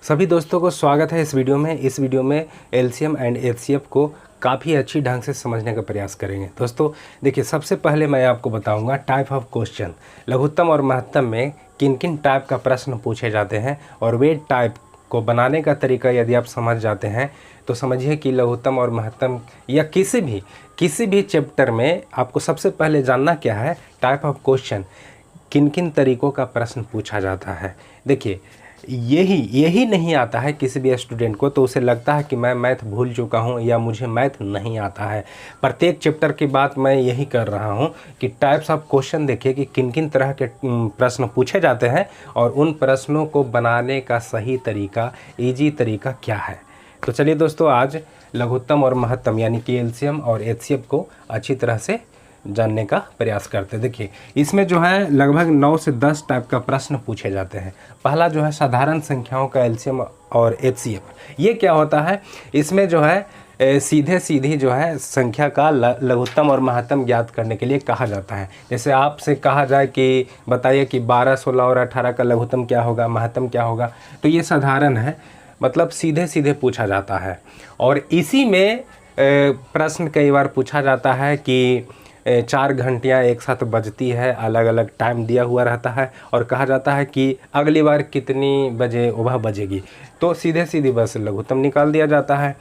सभी दोस्तों को स्वागत है इस वीडियो में। इस वीडियो में एलसीएम एंड एचसीएफ को काफ़ी अच्छी ढंग से समझने का प्रयास करेंगे। दोस्तों देखिए, सबसे पहले मैं आपको बताऊंगा टाइप ऑफ क्वेश्चन। लघुत्तम और महत्तम में किन किन टाइप का प्रश्न पूछे जाते हैं और वे टाइप को बनाने का तरीका यदि आप समझ जाते हैं तो समझिए कि लघुत्तम और महत्तम या किसी भी चैप्टर में आपको सबसे पहले जानना क्या है, टाइप ऑफ क्वेश्चन, किन किन तरीक़ों का प्रश्न पूछा जाता है। देखिए, यही नहीं आता है किसी भी स्टूडेंट को तो उसे लगता है कि मैं मैथ भूल चुका हूं या मुझे मैथ नहीं आता है। प्रत्येक चैप्टर की बात मैं यही कर रहा हूं कि टाइप्स ऑफ क्वेश्चन देखिए कि किन किन तरह के प्रश्न पूछे जाते हैं और उन प्रश्नों को बनाने का सही तरीका, ईजी तरीका क्या है। तो चलिए दोस्तों, आज लघुत्तम और महत्तम यानी कि एलसीएम और एचसीएफ को अच्छी तरह से जानने का प्रयास करते हैं। देखिए, इसमें जो है लगभग 9 से 10 टाइप का प्रश्न पूछे जाते हैं। पहला जो है साधारण संख्याओं का एलसीएम और एचसीएफ। ये क्या होता है, इसमें जो है सीधी जो है संख्या का लघुत्तम और महत्तम ज्ञात करने के लिए कहा जाता है। जैसे आपसे कहा जाए कि बताइए कि 12, 16 और 18 का लघुत्तम क्या होगा, महत्तम क्या होगा, तो ये साधारण है, मतलब सीधे पूछा जाता है। और इसी में प्रश्न कई बार पूछा जाता है कि 4 घंटियाँ एक साथ बजती है, अलग अलग टाइम दिया हुआ रहता है और कहा जाता है कि अगली बार कितनी बजे वह बजेगी, तो सीधी बस लघुत्तम निकाल दिया जाता है।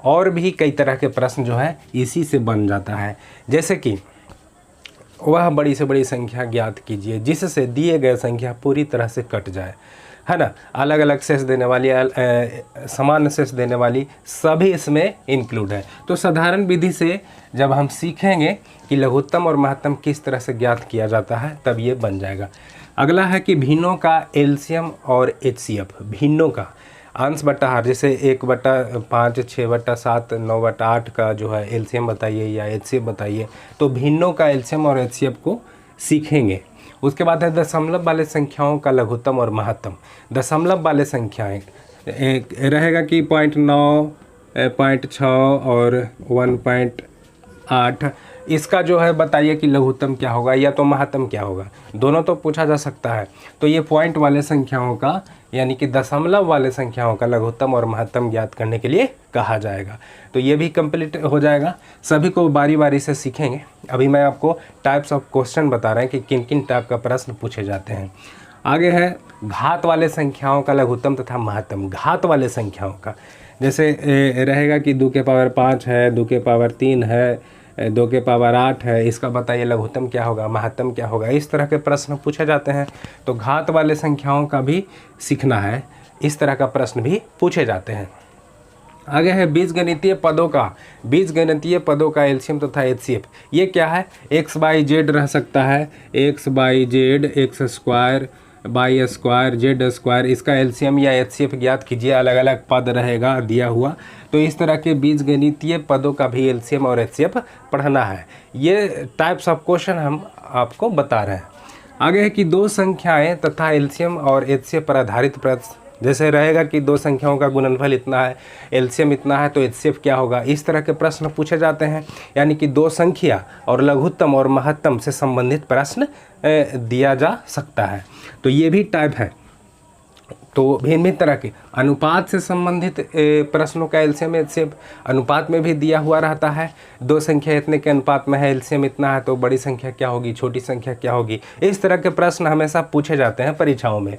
और भी कई तरह के प्रश्न जो है इसी से बन जाता है, जैसे कि वह बड़ी से बड़ी संख्या ज्ञात कीजिए जिससे दिए गए संख्या पूरी तरह से कट जाए, है ना। अलग अलग शेष देने वाली, समान शेष देने वाली सभी इसमें इंक्लूड है। तो साधारण विधि से जब हम सीखेंगे कि लघुत्तम और महत्तम किस तरह से ज्ञात किया जाता है तब ये बन जाएगा। अगला है कि भिन्नों का एलसीएम और एचसीएफ। भिन्नों का अंश बटा हर, जैसे 1/5, 6/7, 9/8 का जो है एलसीएम बताइए या एचसीएफ बताइए। तो भिन्नों का एलसीएम और एचसीएफ को सीखेंगे। उसके बाद है दशमलव वाले संख्याओं का लघुत्तम और महत्तम। दशमलव वाले संख्याएं एक रहेगा कि 0.9, 0.6 और 1.8। इसका जो है बताइए कि लघुत्तम क्या होगा या तो महत्तम क्या होगा, दोनों तो पूछा जा सकता है। तो ये पॉइंट वाले संख्याओं का यानी कि दशमलव वाले संख्याओं का लघुत्तम और महत्तम ज्ञात करने के लिए कहा जाएगा। तो ये भी कंप्लीट हो जाएगा। सभी को बारी बारी से सीखेंगे। अभी मैं आपको टाइप्स ऑफ क्वेश्चन बता रहे हैं कि किन किन टाइप का प्रश्न पूछे जाते हैं। आगे है घात वाले संख्याओं का लघुत्तम तथा महत्तम। घात वाले संख्याओं का जैसे रहेगा कि 2 के पावर 5 है, 2 के पावर 3 है, 2 के पावर 8 है, इसका बताइए लघुत्तम क्या होगा, महत्तम क्या होगा। इस तरह के प्रश्न पूछे जाते हैं। तो घात वाले संख्याओं का भी सीखना है, इस तरह का प्रश्न भी पूछे जाते हैं। आगे है बीजगणितीय पदों का। बीजगणितीय पदों का एलसीएम तथा एचसीएफ। ये क्या है, x/z रह सकता है, x/z, x² by square, Z square. इसका एलसीएम या एचसीएफ ज्ञात कीजिए। अलग अलग पद रहेगा दिया हुआ, तो इस तरह के बीजगणितीय पदों का भी एलसीएम और एचसीएफ पढ़ना है। ये टाइप्स ऑफ क्वेश्चन हम आपको बता रहे हैं। आगे है कि 2 संख्याएं तथा एलसीएम और एचसीएफ पर आधारित प्रश्न। जैसे रहेगा कि 2 संख्याओं का गुणनफल इतना है, एलसीएम इतना है, तो एचसीएफ क्या होगा। इस तरह के प्रश्न पूछे जाते हैं। यानी कि 2 संख्या और लघुत्तम और महत्तम से संबंधित प्रश्न दिया जा सकता है। तो ये भी टाइप है। तो भिन्न तरह के अनुपात से संबंधित प्रश्नों का एलसीएम एचसीएफ अनुपात में भी दिया हुआ रहता है। 2 संख्या इतने के अनुपात में है, एलसीएम इतना है, तो बड़ी संख्या क्या होगी, छोटी संख्या क्या होगी। इस तरह के प्रश्न हमेशा पूछे जाते हैं परीक्षाओं में।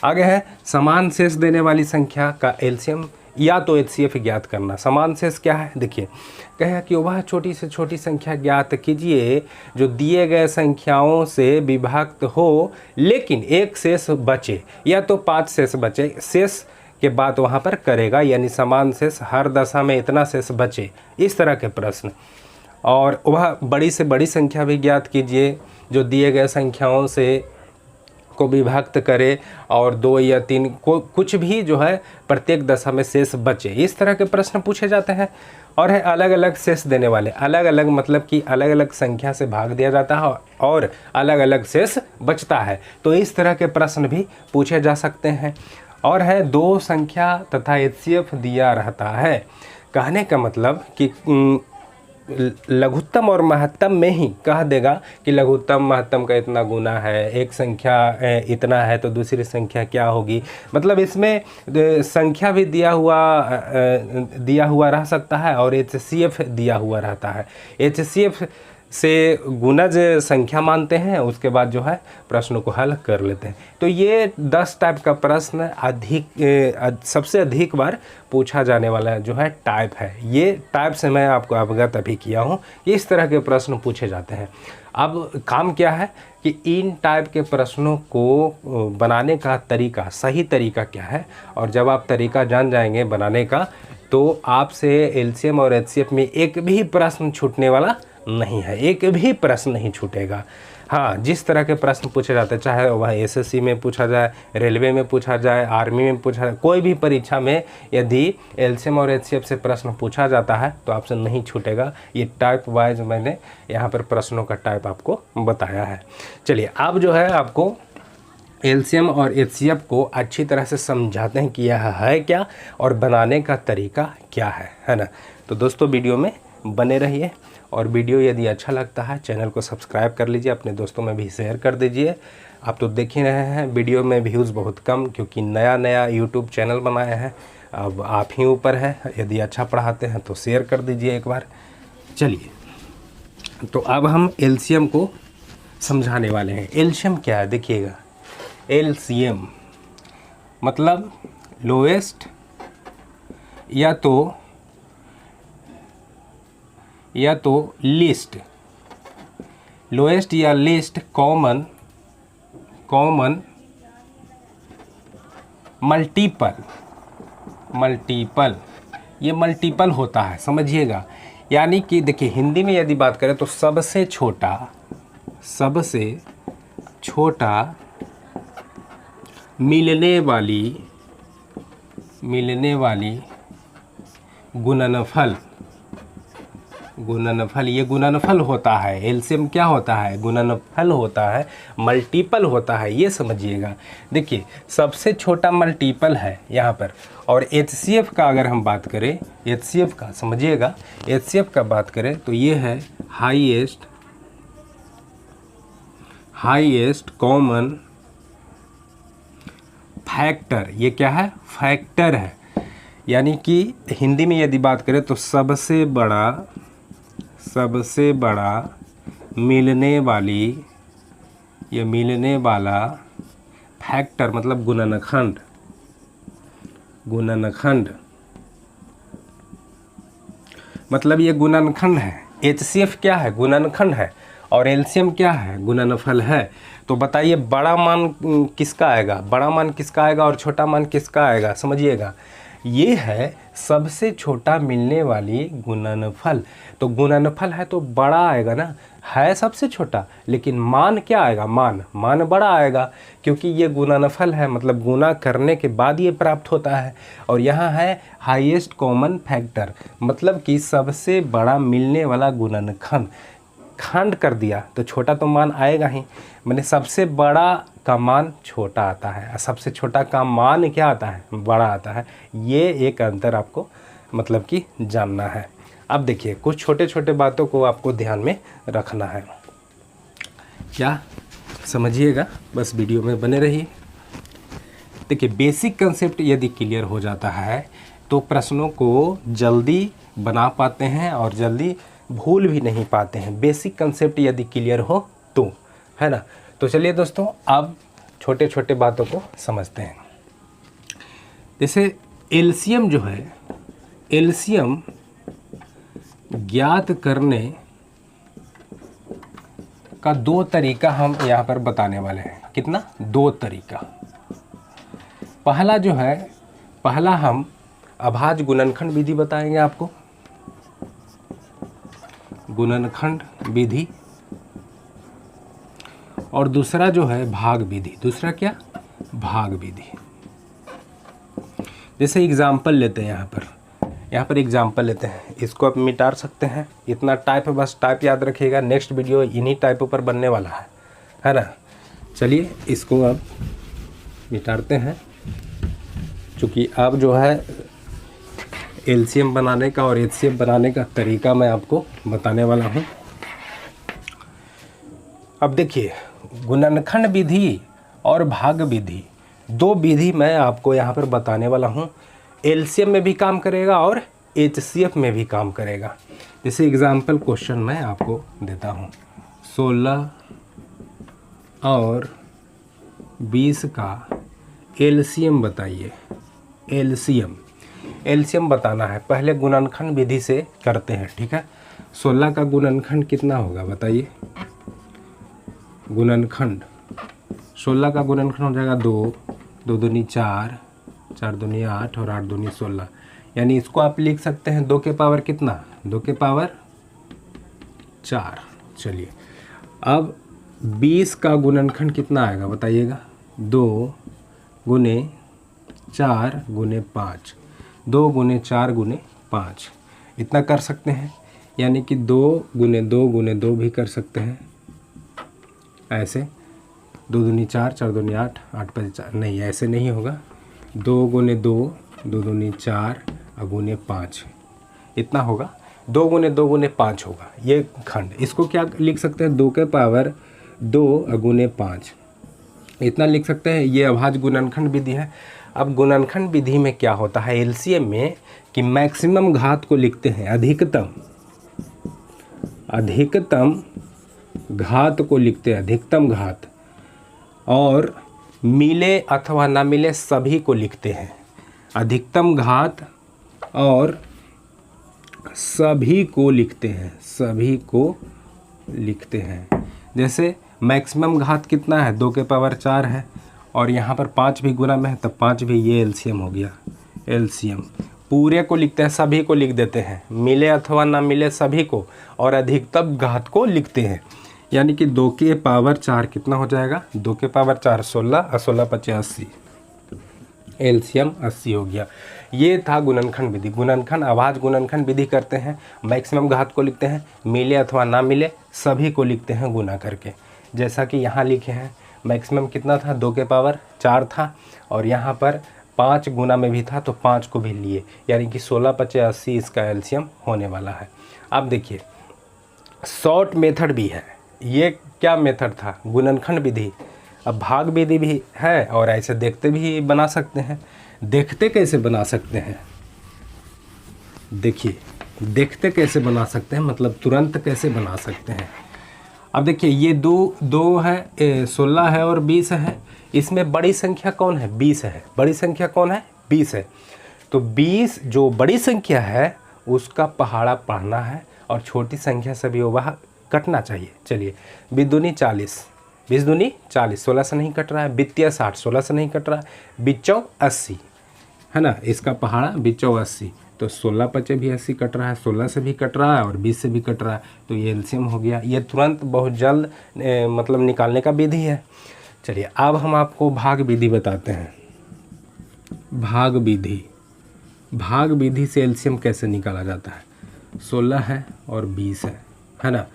आगे है समान शेष देने वाली संख्या का एलसीएम या तो एचसीएफ ज्ञात करना। समान शेष क्या है, देखिए कहे कि वह छोटी से छोटी संख्या ज्ञात कीजिए जो दिए गए संख्याओं से विभक्त हो लेकिन एक शेष बचे, या तो 5 शेष बचे। शेष के बाद वहाँ पर करेगा, यानी समान शेष हर दशा में इतना शेष बचे, इस तरह के प्रश्न। और वह बड़ी से बड़ी संख्या भी ज्ञात कीजिए जो दिए गए संख्याओं से को विभक्त करे और 2 या 3 को कुछ भी जो है प्रत्येक दशा में शेष बचे। इस तरह के प्रश्न पूछे जाते हैं। और है अलग अलग शेष देने वाले। अलग अलग मतलब कि अलग अलग संख्या से भाग दिया जाता है और अलग अलग शेष बचता है, तो इस तरह के प्रश्न भी पूछे जा सकते हैं। और है 2 संख्या तथा एचसीएफ दिया रहता है। कहने का मतलब कि लघुत्तम और महत्तम में ही कह देगा कि लघुत्तम महत्तम का इतना गुना है, एक संख्या इतना है तो दूसरी संख्या क्या होगी। मतलब इसमें संख्या भी दिया हुआ रह सकता है और HCF दिया हुआ रहता है। HCF से गुणज संख्या मानते हैं, उसके बाद जो है प्रश्नों को हल कर लेते हैं। तो ये 10 टाइप का प्रश्न सबसे अधिक बार पूछा जाने वाला जो है टाइप है। ये टाइप से मैं आपको अवगत अभी किया हूँ कि इस तरह के प्रश्न पूछे जाते हैं। अब काम क्या है कि इन टाइप के प्रश्नों को बनाने का तरीका, सही तरीका क्या है, और जब आप तरीका जान जाएंगे बनाने का तो आपसे LCM और HCF में एक भी प्रश्न छूटने वाला नहीं है, एक भी प्रश्न नहीं छूटेगा। हाँ, जिस तरह के प्रश्न पूछे जाते हैं, चाहे वह SSC में पूछा जाए, रेलवे में पूछा जाए, आर्मी में पूछा जाए, कोई भी परीक्षा में यदि LCM और HCF से प्रश्न पूछा जाता है तो आपसे नहीं छूटेगा। ये टाइप वाइज मैंने यहाँ पर प्रश्नों का टाइप आपको बताया है। चलिए, अब जो है आपको LCM और HCF को अच्छी तरह से समझाते हैं कि यह है क्या और बनाने का तरीका क्या है ना। तो दोस्तों, वीडियो में बने रहिए, और वीडियो यदि अच्छा लगता है चैनल को सब्सक्राइब कर लीजिए, अपने दोस्तों में भी शेयर कर दीजिए। आप तो देख ही रहे हैं वीडियो में व्यूज़ बहुत कम, क्योंकि नया यूट्यूब चैनल बनाया है। अब आप ही ऊपर है, यदि अच्छा पढ़ाते हैं तो शेयर कर दीजिए एक बार। चलिए, तो अब हम LCM को समझाने वाले हैं। LCM क्या है देखिएगा। LCM मतलब लोएस्ट या तो लिस्ट, लोएस्ट या लिस्ट कॉमन मल्टीपल, ये मल्टीपल होता है, समझिएगा। यानी कि देखिए, हिंदी में यदि बात करें तो सबसे छोटा मिलने वाली गुणनफल, ये गुणनफल होता है। LCM क्या होता है? गुणनफल होता है, मल्टीपल होता है, ये समझिएगा। देखिए, सबसे छोटा मल्टीपल है यहाँ पर। और HCF का अगर हम बात करें, HCF का समझिएगा, HCF का बात करें तो ये है हाईएस्ट कॉमन फैक्टर। ये क्या है? फैक्टर है। यानी कि हिंदी में यदि बात करें तो सबसे बड़ा मिलने वाला फैक्टर, मतलब गुणनखंड, मतलब ये गुणनखंड है। HCF क्या है? गुणनखंड है। और LCM क्या है? गुणनफल है। तो बताइए, बड़ा मान किसका आएगा? बड़ा मान किसका आएगा और छोटा मान किसका आएगा? समझिएगा, ये है सबसे छोटा मिलने वाली गुणनफल। तो गुणनफल है तो बड़ा आएगा ना, है सबसे छोटा, लेकिन मान क्या आएगा? मान बड़ा आएगा, क्योंकि ये गुणनफल है, मतलब गुणा करने के बाद ये प्राप्त होता है। और यहाँ है हाईएस्ट कॉमन फैक्टर, मतलब कि सबसे बड़ा मिलने वाला गुणनखंड। खंड कर दिया तो छोटा तो मान आएगा ही, मैंने सबसे बड़ा का मान छोटा आता है, सबसे छोटा का मान क्या आता है? बड़ा आता है। ये एक अंतर आपको मतलब कि जानना है। अब देखिए, कुछ छोटे छोटे बातों को आपको ध्यान में रखना है। क्या समझिएगा, बस वीडियो में बने रहिए। देखिए, बेसिक कंसेप्ट यदि क्लियर हो जाता है तो प्रश्नों को जल्दी बना पाते हैं और जल्दी भूल भी नहीं पाते हैं। बेसिक कंसेप्ट यदि क्लियर हो तो, है ना। तो चलिए दोस्तों, अब छोटे छोटे बातों को समझते हैं। जैसे LCM जो है, LCM ज्ञात करने का 2 तरीका हम यहाँ पर बताने वाले हैं। कितना? 2 तरीका। पहला हम अभाज्य गुणनखंड विधि बताएंगे आपको, गुणनखंड विधि। और दूसरा जो है भाग विधि। दूसरा क्या? भाग विधि। जैसे एग्जाम्पल लेते हैं, यहाँ पर एग्जाम्पल लेते हैं, इसको आप मिटा सकते हैं। इतना टाइप है, बस टाइप याद रखिएगा। नेक्स्ट वीडियो इन्हीं टाइपों पर बनने वाला है ना। चलिए, इसको अब मिटाते हैं, चूँकि अब जो है एलसीएम बनाने का और एचसीएफ बनाने का तरीका मैं आपको बताने वाला हूँ। अब देखिए, गुणनखंड विधि और भाग विधि, दो विधि मैं आपको यहाँ पर बताने वाला हूँ। एलसीएम में भी काम करेगा और एचसीएफ में भी काम करेगा। जैसे एग्जाम्पल क्वेश्चन मैं आपको देता हूँ, 16 और 20 का एलसीएम बताइए। एलसीएम बताना है, पहले गुणनखंड विधि से करते हैं, ठीक है। 16 का गुणनखंड कितना होगा बताइए। गुणनखंड 16 का गुणनखंड हो जाएगा 2, 2 दूनी 4, 4 दूनी 8 और 8 दूनी 16। यानी इसको आप लिख सकते हैं 2 के पावर कितना, 2 के पावर 4। चलिए, अब 20 का गुणनखंड कितना आएगा बताइएगा। 2 गुने 4 गुने 5, 2 गुने 4 गुने 5, इतना कर सकते हैं। यानी कि 2 गुने 2 गुने 2 भी कर सकते हैं ऐसे। 2 दूनी 4, 4 दूनी 8, 8 5 4, नहीं ऐसे नहीं होगा। 2 गुने 2, 2 दूनी 4 और गुने 5, इतना होगा। 2 गुने 2 गुने 5 होगा ये खंड। इसको क्या लिख सकते हैं, 2 के पावर 2 गुने 5, इतना लिख सकते हैं। ये अभाज्य गुणनखंड विधि है। अब गुणनखंड विधि में क्या होता है एलसीएम में, कि मैक्सिमम घात को लिखते हैं, अधिकतम घात को लिखते हैं, अधिकतम घात, और मिले अथवा ना मिले सभी को लिखते हैं। अधिकतम घात और सभी को लिखते हैं, सभी को लिखते हैं। जैसे मैक्सिमम घात कितना है, 2 के पावर 4 है, और यहाँ पर 5 भी गुना में है, तब 5 भी, ये एलसीएम हो गया। एलसीएम पूरे को लिखते हैं, सभी को लिख देते हैं, मिले अथवा ना मिले सभी को, और अधिकतम घात को लिखते हैं। यानी कि 2 के पावर 4 कितना हो जाएगा, 2 के पावर 4 16 और 16 5 80, एलसीएम 80 हो गया। ये था गुणनखंड विधि। गुणनखंड अभाज्य गुणनखंड विधि करते हैं, मैक्सिमम घात को लिखते हैं, मिले अथवा ना मिले सभी को लिखते हैं गुना करके। जैसा कि यहाँ लिखे हैं, मैक्सिमम कितना था, 2 के पावर 4 था, और यहाँ पर 5 गुना में भी था तो 5 को भी लिए, यानी कि 16 5 80 इसका एलसीएम होने वाला है। अब देखिए, शॉर्ट मेथड भी है। ये क्या मेथड था, गुणनखंड विधि। अब भाग विधि भी है, और ऐसे देखते भी बना सकते हैं। देखते कैसे बना सकते हैं, देखिए, देखते कैसे बना सकते हैं, मतलब तुरंत कैसे बना सकते हैं। अब देखिए, ये दो है, 16 है और 20 है। इसमें बड़ी संख्या कौन है, 20 है। बड़ी संख्या कौन है, 20 है। तो 20 जो बड़ी संख्या है उसका पहाड़ा पढ़ना है, और छोटी संख्या से भी वह कटना चाहिए। चलिए, 20 दूनी 40, 20 दूनी 40, 16 से नहीं कट रहा है। 20 60, 16 से नहीं कट रहा है। 20 80 है ना, इसका पहाड़ा 20 80, तो 16 5 भी 80 कट रहा है, 16 से भी कट रहा है और 20 से भी कट रहा है, तो ये एलसीएम हो गया। ये तुरंत बहुत जल्द मतलब निकालने का विधि है। चलिए, अब हम आपको भाग विधि बताते हैं। भाग विधि से एलसीएम कैसे निकाला जाता है। 16 है और 20 है ना,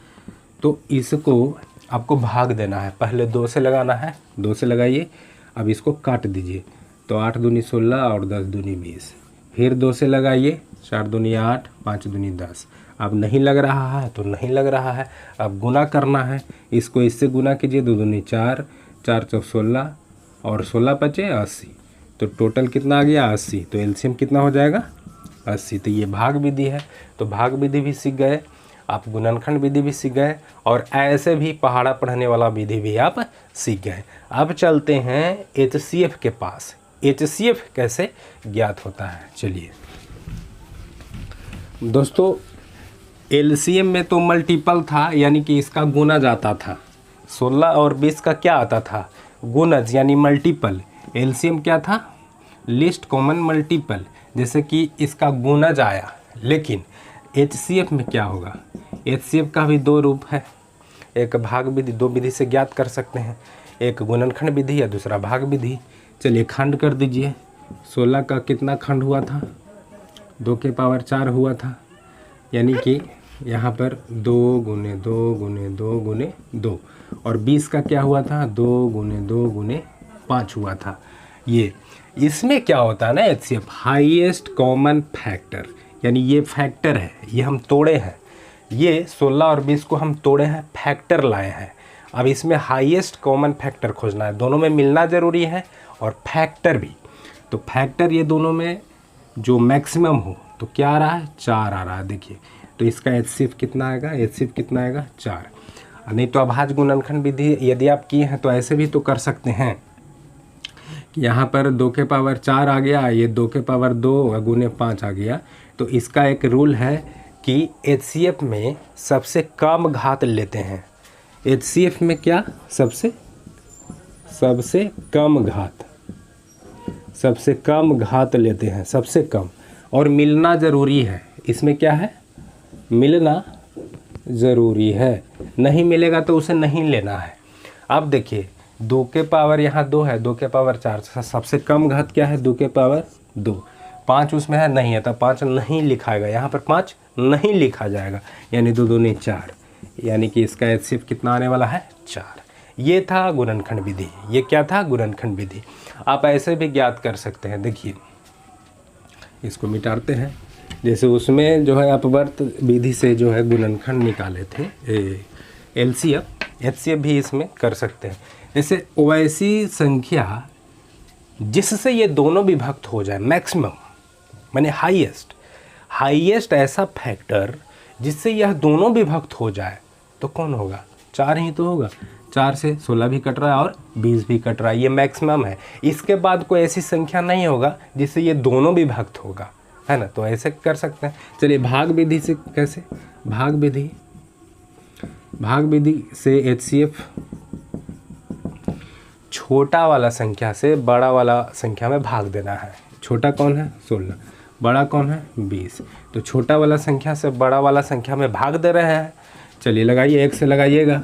तो इसको आपको भाग देना है। पहले 2 से लगाना है, 2 से लगाइए। अब इसको काट दीजिए, तो 8 दूनी 16 और 10 दूनी 20। फिर 2 से लगाइए, 4 दूनी 8, 5 दूनी 10। अब नहीं लग रहा है तो नहीं लग रहा है, अब गुना करना है। इसको इससे गुना कीजिए, 2 दूनी 4, 4 चौक 16 और 16 5 80, तो टोटल कितना आ गया 80। तो एलसीएम कितना हो जाएगा 80। तो ये भाग विधि है। तो भाग विधि भी सीख गए आप, गुणनखंड विधि भी सीख गए, और ऐसे भी पहाड़ा पढ़ने वाला विधि भी आप सीख गए। अब चलते हैं एचसीएफ के पास। एचसीएफ कैसे ज्ञात होता है, चलिए दोस्तों। एलसीएम में तो मल्टीपल था, यानी कि इसका गुना जाता था। 16 और 20 का क्या आता था, गुणज यानी मल्टीपल। एलसीएम क्या था, लिस्ट कॉमन मल्टीपल, जैसे कि इसका गुणज आया। लेकिन एचसीएफ में क्या होगा, एचसीएफ का भी 2 रूप है। एक भाग विधि, 2 विधि से ज्ञात कर सकते हैं, एक गुणनखंड विधि या दूसरा भाग विधि। चलिए, खंड कर दीजिए। 16 का कितना खंड हुआ था, 2 के पावर 4 हुआ था, यानी कि यहाँ पर 2 गुने 2 गुने 2 गुने 2। और 20 का क्या हुआ था, 2 गुने 2 गुने 5 हुआ था। ये इसमें क्या होता है ना, एचसीएफ हाईएस्ट कॉमन फैक्टर, यानी ये फैक्टर है, ये हम तोड़े हैं, ये 16 और 20 को हम तोड़े हैं, फैक्टर लाए हैं। अब इसमें हाईएस्ट कॉमन फैक्टर खोजना है, दोनों में मिलना ज़रूरी है और फैक्टर भी। तो फैक्टर ये दोनों में जो मैक्सिमम हो तो क्या आ रहा है, 4 आ रहा है। देखिए तो इसका HCF कितना आएगा, HCF कितना आएगा, 4। नहीं तो अभाज्य गुणनखंड विधि यदि आप किए हैं तो ऐसे भी तो कर सकते हैं कि यहाँ पर 2 के पावर 4 आ गया, ये 2 के पावर 2 गुने 5 आ गया। तो इसका एक रूल है कि HCF में सबसे कम घात लेते हैं। HCF में क्या, सबसे कम घात, सबसे कम घात लेते हैं, सबसे कम। और मिलना ज़रूरी है, इसमें क्या है, मिलना ज़रूरी है, नहीं मिलेगा तो उसे नहीं लेना है। अब देखिए 2 के पावर यहाँ 2 है, 2 के पावर 4, सबसे कम घात क्या है, 2 के पावर 2। 5 उसमें है नहीं है, तो 5 नहीं लिखाएगा, यहाँ पर 5 नहीं लिखा जाएगा, यानी 2 दूनी 4, यानी कि इसका HCF कितना आने वाला है, 4। ये था गुणनखंड विधि, ये क्या था, गुणनखंड विधि। आप ऐसे भी ज्ञात कर सकते हैं। देखिए इसको मिटाते हैं, जैसे उसमें जो है अपवर्त विधि से जो है गुणनखंड निकाले थे, HCF भी इसमें कर सकते हैं। जैसे वैसी संख्या जिससे ये दोनों विभक्त हो जाए, मैक्सिमम माने हाईएस्ट ऐसा फैक्टर जिससे यह दोनों विभक्त हो जाए तो कौन होगा, 4 ही तो होगा। 4 से 16 भी कट रहा है और 20 भी कट रहा है, ये मैक्सिमम है। इसके बाद कोई ऐसी संख्या नहीं होगा जिससे ये दोनों विभक्त होगा, है ना। तो ऐसे कर सकते हैं। चलिए भाग विधि से कैसे, भाग विधि से HCF छोटा वाला संख्या से बड़ा वाला संख्या में भाग देना है। छोटा कौन है, 16, बड़ा कौन है, 20। तो छोटा वाला संख्या से बड़ा वाला संख्या में भाग दे रहे हैं। चलिए लगाइए, 1 से लगाइएगा,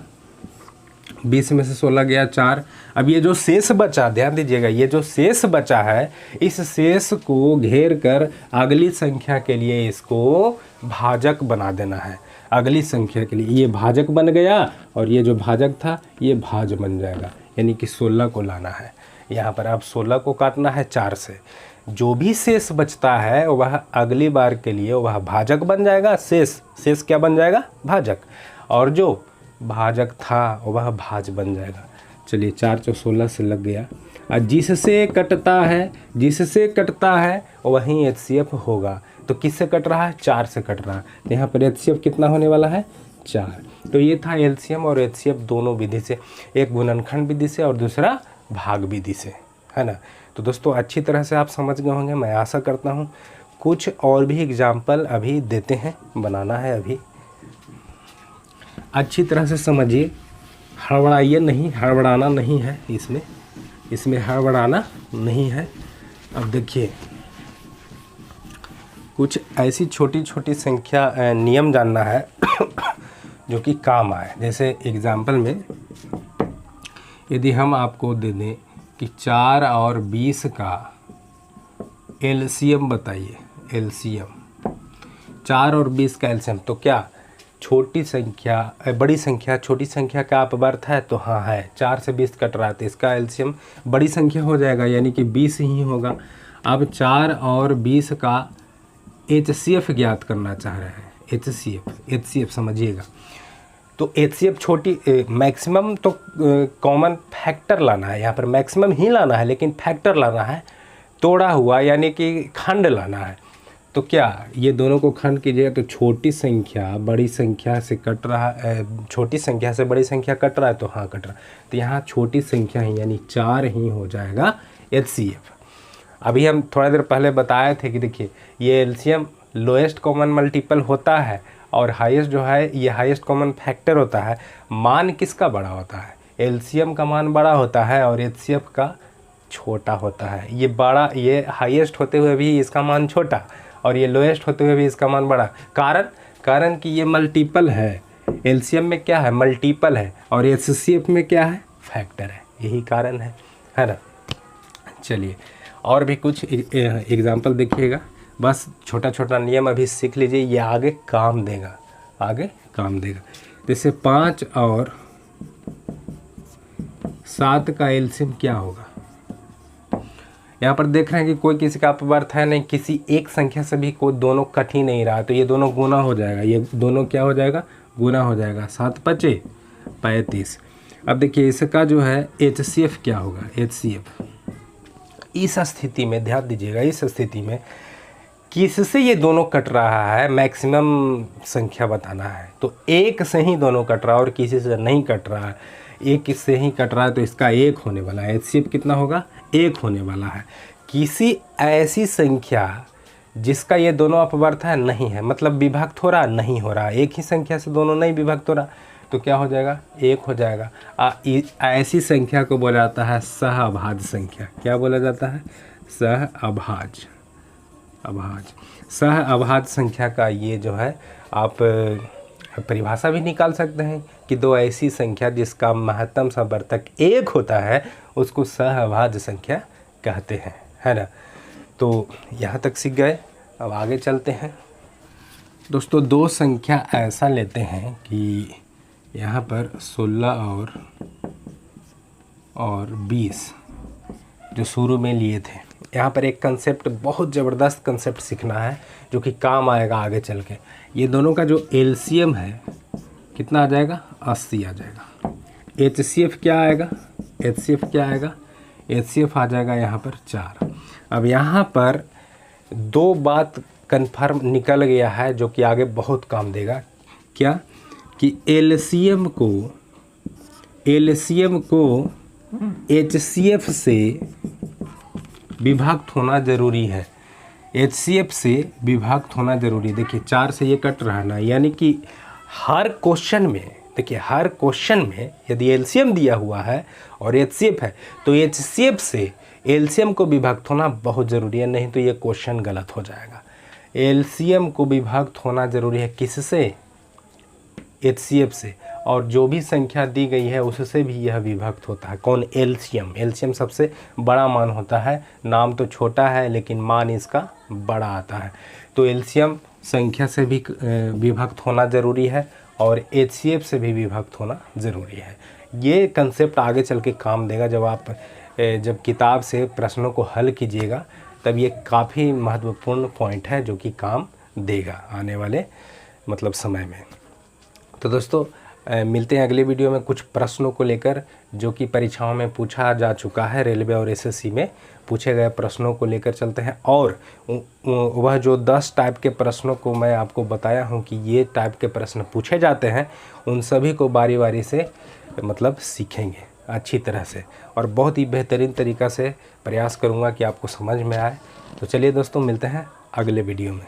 20 में से 16 गया 4। अब ये जो शेष बचा, ध्यान दीजिएगा, ये जो शेष बचा है, इस शेष को घेर कर अगली संख्या के लिए इसको भाजक बना देना है। अगली संख्या के लिए ये भाजक बन गया और ये जो भाजक था ये भाज बन जाएगा, यानी कि 16 को लाना है। यहाँ पर अब 16 को काटना है 4 से, जो भी शेष बचता है वह अगली बार के लिए वह भाजक बन जाएगा। शेष क्या बन जाएगा, भाजक, और जो भाजक था वह भाज बन जाएगा। चलिए 4 × 16 से लग गया। और जिससे कटता है वहीं HCF होगा। तो किससे कट रहा है, 4 से कट रहा है, तो यहाँ पर HCF कितना होने वाला है, 4। तो ये था LCM और HCF दोनों विधि से, एक गुणनखंड विधि से और दूसरा भाग विधि से, है ना। तो दोस्तों अच्छी तरह से आप समझ गए होंगे, मैं आशा करता हूँ। कुछ और भी एग्जाम्पल अभी देते हैं, बनाना है अभी, अच्छी तरह से समझिए, हड़बड़ाइए नहीं, हड़बड़ाना नहीं है इसमें हड़बड़ाना नहीं है। अब देखिए कुछ ऐसी छोटी छोटी संख्या नियम जानना है जो कि काम आए। जैसे एग्जाम्पल में यदि हम आपको दे दें कि 4 और 20 का LCM बताइए, LCM 4 और 20 का LCM, तो क्या छोटी संख्या बड़ी संख्या छोटी संख्या का अपवर्त है, तो हाँ है। 4 से 20 कट रहा है तो इसका LCM बड़ी संख्या हो जाएगा, यानी कि 20 ही होगा। अब 4 और 20 का HCF ज्ञात करना चाह रहे हैं। HCF समझिएगा, तो HCF छोटी मैक्सिमम तो कॉमन फैक्टर लाना है, यहाँ पर मैक्सिमम ही लाना है लेकिन फैक्टर लाना है, तोड़ा हुआ यानी कि खंड लाना है। तो क्या ये दोनों को खंड कीजिएगा तो छोटी संख्या बड़ी संख्या से कट रहा है, छोटी संख्या से बड़ी संख्या कट रहा है, तो हाँ कट रहा है, तो यहाँ छोटी संख्या ही यानी 4 ही हो जाएगा HCF। अभी हम थोड़ा देर पहले बताए थे कि देखिए ये LCM लोएस्ट कॉमन मल्टीपल होता है और हाईएस्ट जो है ये हाईएस्ट कॉमन फैक्टर होता है। मान किसका बड़ा होता है, LCM का मान बड़ा होता है और HCF का छोटा होता है। ये बड़ा, ये हाईएस्ट होते हुए भी इसका मान छोटा और ये लोएस्ट होते हुए भी इसका मान बड़ा। कारण कि ये मल्टीपल है, LCM में क्या है, मल्टीपल है, और HCF में क्या है, फैक्टर है। यही कारण है ना। चलिए और भी कुछ एग्जाम्पल देखिएगा, बस छोटा छोटा नियम अभी सीख लीजिए, ये आगे काम देगा। जैसे 5 और 7 का LCM क्या होगा, यहाँ पर देख रहे हैं कि कोई किसी का अपवर्त है नहीं, किसी एक संख्या से भी कोई दोनों कट ही नहीं रहा, तो ये दोनों गुना हो जाएगा, ये दोनों क्या हो जाएगा, गुना हो जाएगा। 7 पचे 35। अब देखिए इसका जो है HCF क्या होगा, HCF इस स्थिति में ध्यान दीजिएगा, इस स्थिति में किससे ये दोनों कट रहा है, मैक्सिमम संख्या बताना है, तो एक से ही दोनों कट रहा है और किसी से नहीं कट रहा है, एक से ही कट रहा है तो इसका 1 होने वाला है। HCF कितना होगा, 1 होने वाला है। किसी ऐसी संख्या जिसका ये दोनों अपवर्त है नहीं है, मतलब विभक्त हो रहा नहीं हो रहा, एक ही संख्या से दोनों नहीं विभक्त हो रहा, तो क्या हो जाएगा, 1 हो जाएगा। ऐसी संख्या को बोला जाता है सहअभाज्य संख्या। क्या बोला जाता है, सहअभाज्य। सहअभाज्य संख्या का ये जो है आप परिभाषा भी निकाल सकते हैं कि दो ऐसी संख्या जिसका महत्तम समवर्तक 1 होता है उसको सहअभाज्य संख्या कहते हैं, है ना। तो यहाँ तक सीख गए, अब आगे चलते हैं। दोस्तों दो संख्या ऐसा लेते हैं कि यहाँ पर 16 और 20 जो शुरू में लिए थे। यहाँ पर एक कंसेप्ट, बहुत ज़बरदस्त कंसेप्ट सीखना है जो कि काम आएगा आगे चल के। ये दोनों का जो LCM है कितना आ जाएगा, 80 आ जाएगा। HCF क्या आएगा, HCF क्या आएगा, HCF आ जाएगा यहाँ पर 4। अब यहाँ पर दो बात कन्फर्म निकल गया है जो कि आगे बहुत काम देगा। क्या कि LCM को HCF से विभक्त होना ज़रूरी है, HCF से विभक्त होना ज़रूरी। देखिए 4 से ये कट रहा ना, यानी कि हर क्वेश्चन में, देखिए हर क्वेश्चन में यदि LCM दिया हुआ है और HCF है तो HCF से LCM को विभक्त होना बहुत ज़रूरी है, नहीं तो ये क्वेश्चन गलत हो जाएगा। LCM को विभक्त होना ज़रूरी है किससे, HCF से, और जो भी संख्या दी गई है उससे भी यह विभक्त होता है। कौन, LCM। LCM सबसे बड़ा मान होता है, नाम तो छोटा है लेकिन मान इसका बड़ा आता है। तो LCM संख्या से भी विभक्त होना ज़रूरी है और HCF से भी विभक्त होना ज़रूरी है। ये कंसेप्ट आगे चल के काम देगा। जब किताब से प्रश्नों को हल कीजिएगा तब ये काफ़ी महत्वपूर्ण पॉइंट है जो कि काम देगा आने वाले मतलब समय में। तो दोस्तों मिलते हैं अगले वीडियो में कुछ प्रश्नों को लेकर जो कि परीक्षाओं में पूछा जा चुका है, रेलवे और SSC में पूछे गए प्रश्नों को लेकर चलते हैं। और वह जो 10 टाइप के प्रश्नों को मैं आपको बताया हूं कि ये टाइप के प्रश्न पूछे जाते हैं, उन सभी को बारी बारी से मतलब सीखेंगे अच्छी तरह से और बहुत ही बेहतरीन तरीक़ा से प्रयास करूँगा कि आपको समझ में आए। तो चलिए दोस्तों मिलते हैं अगले वीडियो में।